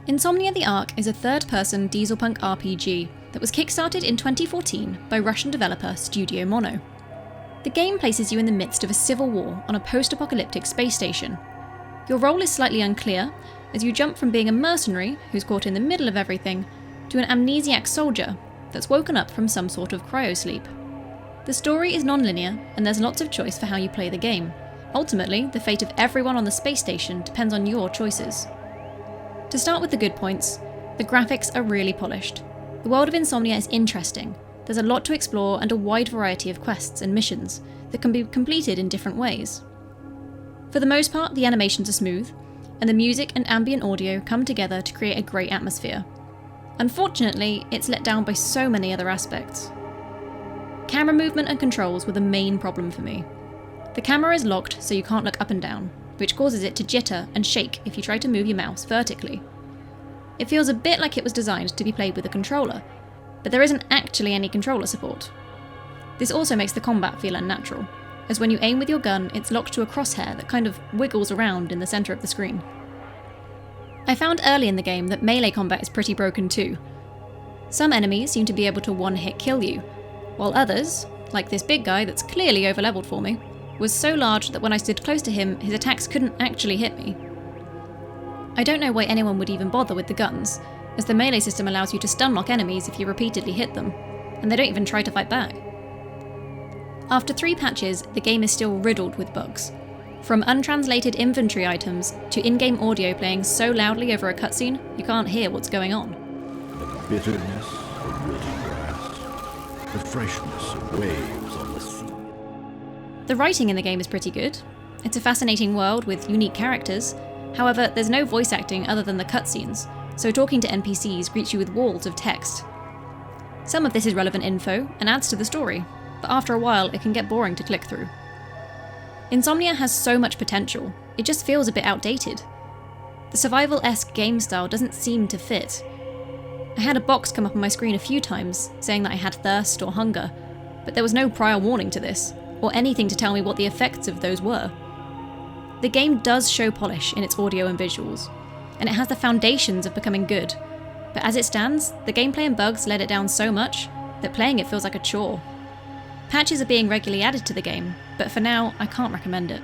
Insomnia the Ark is a third-person dieselpunk RPG that was kickstarted in 2014 by Russian developer Studio Mono. The game places you in the midst of a civil war on a post-apocalyptic space station. Your role is slightly unclear, as you jump from being a mercenary who's caught in the middle of everything to an amnesiac soldier that's woken up from some sort of cryosleep. The story is non-linear, and there's lots of choice for how you play the game. Ultimately, the fate of everyone on the space station depends on your choices. To start with the good points, the graphics are really polished. The world of Insomnia is interesting. There's a lot to explore and a wide variety of quests and missions that can be completed in different ways. For the most part, the animations are smooth, and the music and ambient audio come together to create a great atmosphere. Unfortunately, it's let down by so many other aspects. Camera movement and controls were the main problem for me. The camera is locked so you can't look up and down, which causes it to jitter and shake if you try to move your mouse vertically. It feels a bit like it was designed to be played with a controller, but there isn't actually any controller support. This also makes the combat feel unnatural, as when you aim with your gun, it's locked to a crosshair that kind of wiggles around in the centre of the screen. I found early in the game that melee combat is pretty broken too. Some enemies seem to be able to one-hit kill you, while others, like this big guy that's clearly over-leveled for me, was so large that when I stood close to him, his attacks couldn't actually hit me. I don't know why anyone would even bother with the guns, as the melee system allows you to stun-lock enemies if you repeatedly hit them, and they don't even try to fight back. After 3 patches, the game is still riddled with bugs. From untranslated inventory items to in-game audio playing so loudly over a cutscene, you can't hear what's going on. The bitterness of wilted grass, the freshness of waves on the sea. The writing in the game is pretty good. It's a fascinating world with unique characters. However, there's no voice acting other than the cutscenes, so talking to NPCs greets you with walls of text. Some of this is relevant info and adds to the story, but after a while it can get boring to click through. Insomnia has so much potential, it just feels a bit outdated. The survival-esque game style doesn't seem to fit. I had a box come up on my screen a few times saying that I had thirst or hunger, but there was no prior warning to this, or anything to tell me what the effects of those were. The game does show polish in its audio and visuals, and it has the foundations of becoming good, but as it stands, the gameplay and bugs let it down so much that playing it feels like a chore. Patches are being regularly added to the game, but for now, I can't recommend it.